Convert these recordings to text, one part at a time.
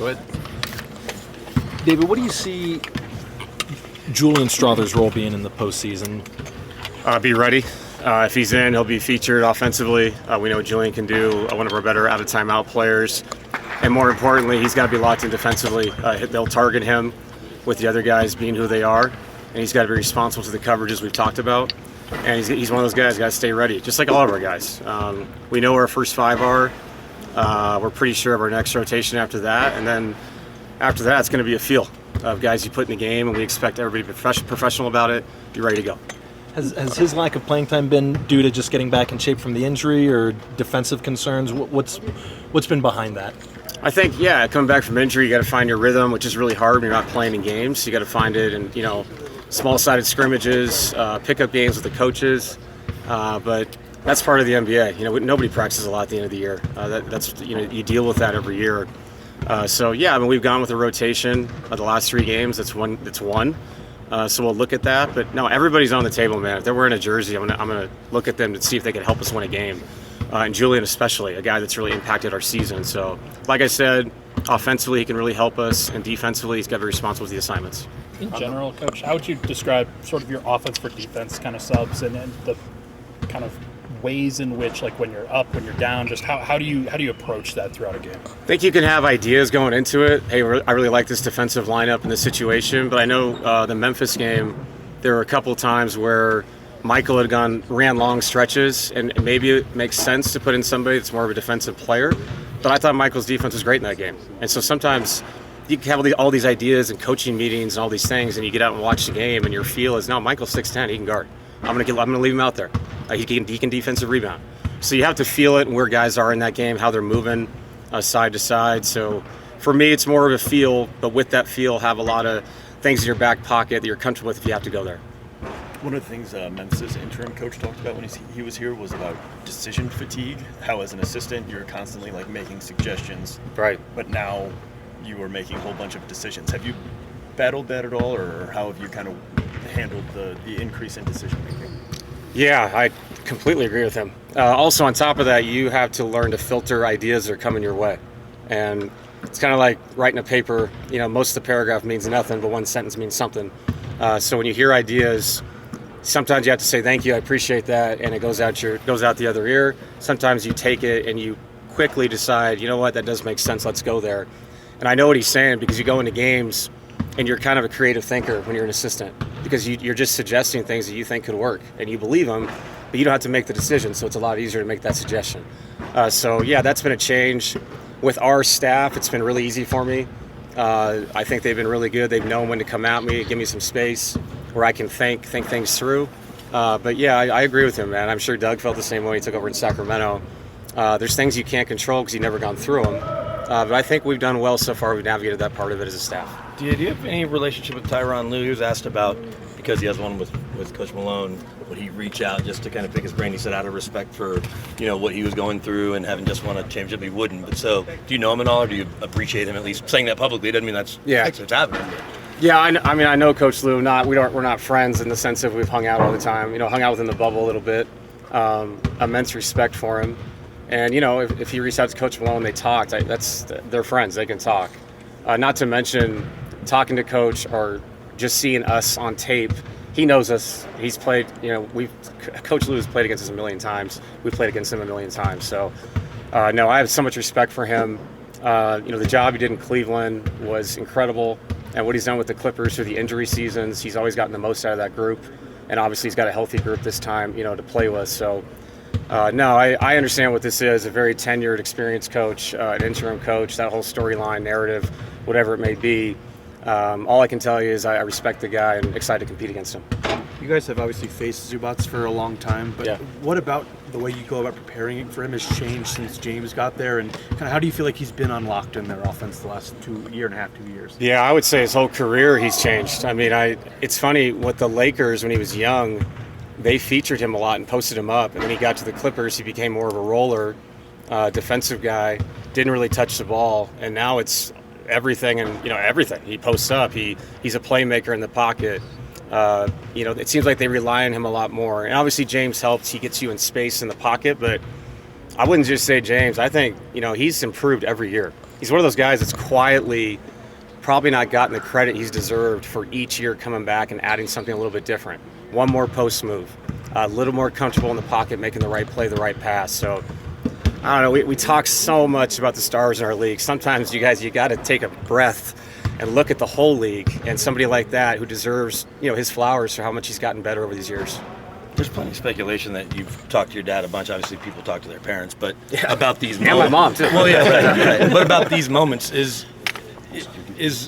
Go ahead. David, what do you see Julian Strawther's role being in the postseason? Be ready. If he's in, he'll be featured offensively. We know what Julian can do, one of our better out-of-timeout players. And more importantly, he's got to be locked in defensively. They'll target him with the other guys being who they are. And he's got to be responsible to the coverages we've talked about. And he's one of those guys got to stay ready, just like all of our guys. We know where our first five are. We're pretty sure of our next rotation after that. And then after that, it's going to be a feel of guys you put in the game, and we expect everybody to be professional about it, be ready to go. Has his lack of playing time been due to just getting back in shape from the injury or defensive concerns? What's been behind that? I think, coming back from injury, you got to find your rhythm, which is really hard when you're not playing in games. You got to find it in, small-sided scrimmages, pickup games with the coaches. But that's part of the NBA. Nobody practices a lot at the end of the year. That's you deal with that every year. We've gone with a rotation of the last 3 games. That's one. So we'll look at that. But no, everybody's on the table, man. If they're wearing a jersey, I'm gonna look at them to see if they can help us win a game. And Julian especially, a guy that's really impacted our season. So, like I said, offensively he can really help us, and defensively he's got to be responsible with the assignments. In general, Coach, how would you describe sort of your offense for defense kind of subs and the kind of ways in which, like when you're up, when you're down, just how do you approach that throughout a game? I think you can have ideas going into it. Hey, I really like this defensive lineup in this situation, but I know the Memphis game, there were a couple times where Michael had ran long stretches, and maybe it makes sense to put in somebody that's more of a defensive player. But I thought Michael's defense was great in that game. And so sometimes you can have all these ideas and coaching meetings and all these things, and you get out and watch the game, and your feel is, no, Michael's 6'10", he can guard. I'm gonna leave him out there. He can defensive rebound. So you have to feel it and where guys are in that game, how they're moving side to side. So for me, it's more of a feel, but with that feel, have a lot of things in your back pocket that you're comfortable with if you have to go there. One of the things Memphis' interim coach talked about when he was here was about decision fatigue, how as an assistant you're constantly making suggestions. Right. But now you are making a whole bunch of decisions. Have you battled that at all, or how have you kind of handled the increase in decision making? Yeah, I completely agree with him. Also, on top of that, you have to learn to filter ideas that are coming your way. And it's kind of like writing a paper. Most of the paragraph means nothing, but one sentence means something. So when you hear ideas, sometimes you have to say, thank you, I appreciate that, and it goes out the other ear. Sometimes you take it and you quickly decide, you know what, that does make sense, let's go there. And I know what he's saying, because you go into games and you're kind of a creative thinker when you're an assistant, because you're just suggesting things that you think could work, and you believe them, but you don't have to make the decision, so it's a lot easier to make that suggestion. That's been a change. With our staff, it's been really easy for me. I think they've been really good. They've known when to come at me, give me some space where I can think things through. I agree with him, man. I'm sure Doug felt the same way he took over in Sacramento. There's things you can't control because you've never gone through them. But I think we've done well so far. We've navigated that part of it as a staff. Do you have any relationship with Tyronn Lue? He was asked about, because he has one with Coach Malone, would he reach out just to kind of pick his brain? He said out of respect for, what he was going through and having just won a championship, he wouldn't. But so, do you know him at all, or do you appreciate him at least saying that publicly? It doesn't mean that's what's happening. Yeah, I know Coach Lue. We're not friends in the sense of we've hung out all the time. Hung out within the bubble a little bit. Immense respect for him. And, if he reached out to Coach Malone, they talked. They're friends. They can talk. Not to mention talking to Coach or just seeing us on tape. He knows us. He's played, Coach Lue has played against us a million times. We've played against him a million times. So, I have so much respect for him. The job he did in Cleveland was incredible. And what he's done with the Clippers through the injury seasons, he's always gotten the most out of that group. And obviously he's got a healthy group this time, to play with. So, I understand what this is, a very tenured, experienced coach, an interim coach, that whole storyline, narrative, whatever it may be. All I can tell you is I respect the guy and excited to compete against him. You guys have obviously faced Zubac for a long time, but what about the way you go about preparing for him has changed since James got there? And kind of how do you feel like he's been unlocked in their offense the last 2 years? Yeah, I would say his whole career he's changed. It's funny, with the Lakers when he was young, they featured him a lot and posted him up. And when he got to the Clippers, he became more of a roller, defensive guy, didn't really touch the ball. And now it's everything everything. He posts up. He's a playmaker in the pocket. It seems like they rely on him a lot more. And obviously James helps. He gets you in space in the pocket, but I wouldn't just say James. I think, he's improved every year. he's one of those guys that's quietly probably not gotten the credit he's deserved for each year coming back and adding something a little bit different. One more post move, a little more comfortable in the pocket, making the right play, the right pass. So I don't know, we talk so much about the stars in our league. Sometimes you got to take a breath and look at the whole league, and somebody like that who deserves, his flowers for how much he's gotten better over these years. There's plenty of speculation that you've talked to your dad a bunch. Obviously, people talk to their parents, but about these and my mom too. Well, yeah, right. But about these moments, is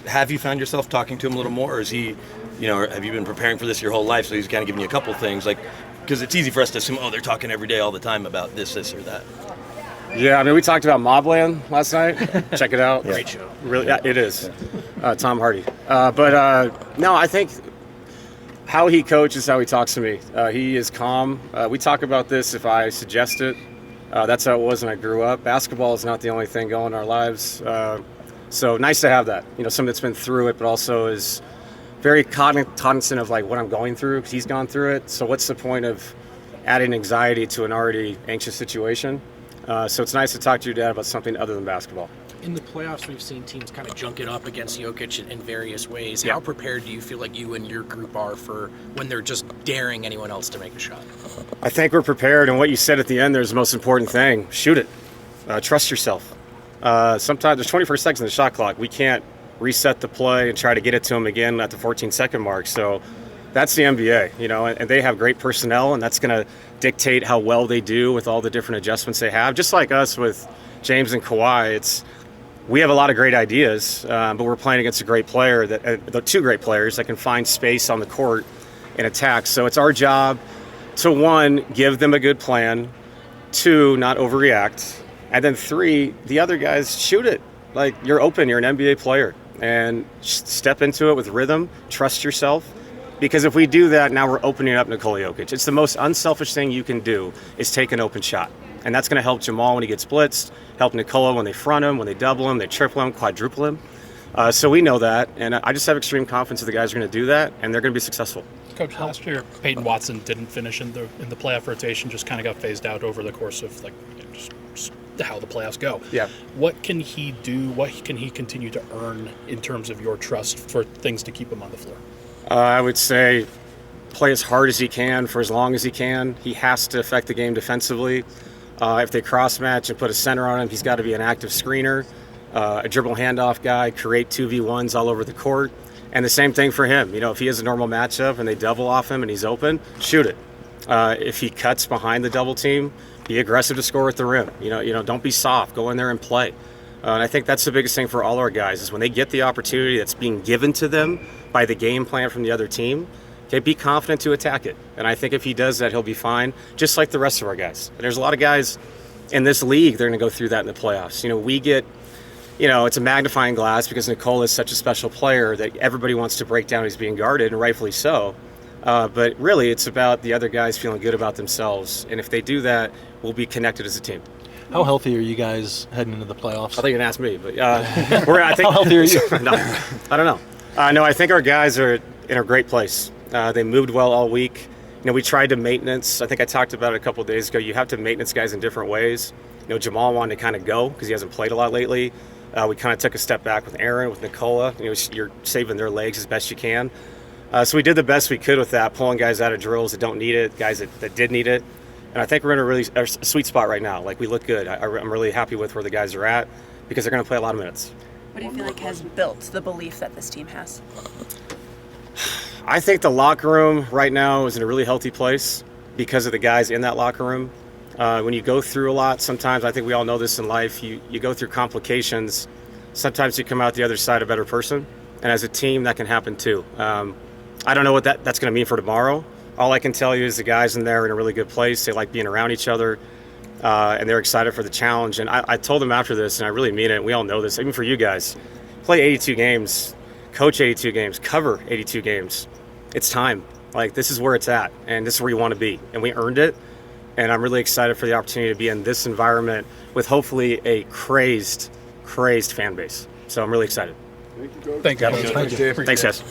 have you found yourself talking to him a little more, or is he, or have you been preparing for this your whole life? So he's kind of giving you a couple things, like, because it's easy for us to assume, they're talking every day, all the time about this or that. Yeah, I mean, we talked about Mobland last night. Check it out. Great show. Really, yeah, it is. Tom Hardy. But no, I think how he coaches, how he talks to me. He is calm. We talk about this if I suggest it. That's how it was when I grew up. Basketball is not the only thing going in our lives. So nice to have that. Someone that's been through it, but also is very cognizant of like what I'm going through, because he's gone through it. So what's the point of adding anxiety to an already anxious situation? So it's nice to talk to your dad about something other than basketball. In the playoffs, we've seen teams kind of junk it up against Jokic in various ways. Yeah. How prepared do you feel like you and your group are for when they're just daring anyone else to make a shot? I think we're prepared, and what you said at the end there is the most important thing. Shoot it. Trust yourself. Sometimes there's 24 seconds in the shot clock. We can't reset the play and try to get it to them again at the 14-second mark. So that's the NBA, and they have great personnel, and that's going to dictate how well they do with all the different adjustments they have. Just like us with James and Kawhi, we have a lot of great ideas, but we're playing against a great player, the two great players that can find space on the court and attack. So it's our job to, one, give them a good plan, two, not overreact, and then three, the other guys, shoot it. Like, you're open, you're an NBA player, and step into it with rhythm, trust yourself. Because if we do that, now we're opening up Nikola Jokic. It's the most unselfish thing you can do is take an open shot. And that's going to help Jamal when he gets blitzed, help Nikola when they front him, when they double him, they triple him, quadruple him. So we know that, and I just have extreme confidence that the guys are going to do that, and they're going to be successful. Coach, last year Peyton Watson didn't finish in the playoff rotation, just kind of got phased out over the course of just how the playoffs go. Yeah. What can he do? What can he continue to earn in terms of your trust for things to keep him on the floor? I would say play as hard as he can for as long as he can. He has to affect the game defensively. If they cross-match and put a center on him, he's got to be an active screener, a dribble handoff guy, create 2v1s all over the court. And the same thing for him. If he has a normal matchup and they double off him and he's open, shoot it. If he cuts behind the double team, be aggressive to score at the rim. Don't be soft. Go in there and play. And I think that's the biggest thing for all our guys is when they get the opportunity that's being given to them by the game plan from the other team, okay, be confident to attack it. And I think if he does that, he'll be fine, just like the rest of our guys. There's a lot of guys in this league that are going to go through that in the playoffs. We get, it's a magnifying glass because Nikola is such a special player that everybody wants to break down. He's being guarded, and rightfully so. But really, it's about the other guys feeling good about themselves. And if they do that, we'll be connected as a team. How healthy are you guys heading into the playoffs? I thought you were going to ask me, but I think, how healthy are you? No, I don't know. No, I think our guys are in a great place. They moved well all week. We tried to maintenance. I think I talked about it a couple of days ago. You have to maintenance guys in different ways. Jamal wanted to kind of go because he hasn't played a lot lately. We kind of took a step back with Aaron, with Nikola. You're saving their legs as best you can. So we did the best we could with that, pulling guys out of drills that don't need it, guys that did need it. And I think we're in a sweet spot right now. Like, we look good. I'm really happy with where the guys are at because they're going to play a lot of minutes. What do you feel like has built the belief that this team has? I think the locker room right now is in a really healthy place because of the guys in that locker room. When you go through a lot, sometimes, I think we all know this in life, you go through complications. Sometimes you come out the other side a better person. And as a team, that can happen too. I don't know what that's going to mean for tomorrow. All I can tell you is the guys in there are in a really good place. They like being around each other, and they're excited for the challenge. And I told them after this, and I really mean it, we all know this, even for you guys, play 82 games, coach 82 games, cover 82 games. It's time. Like, this is where it's at, and this is where you want to be. And we earned it, and I'm really excited for the opportunity to be in this environment with hopefully a crazed fan base. So I'm really excited. Thank you. Thanks, guys.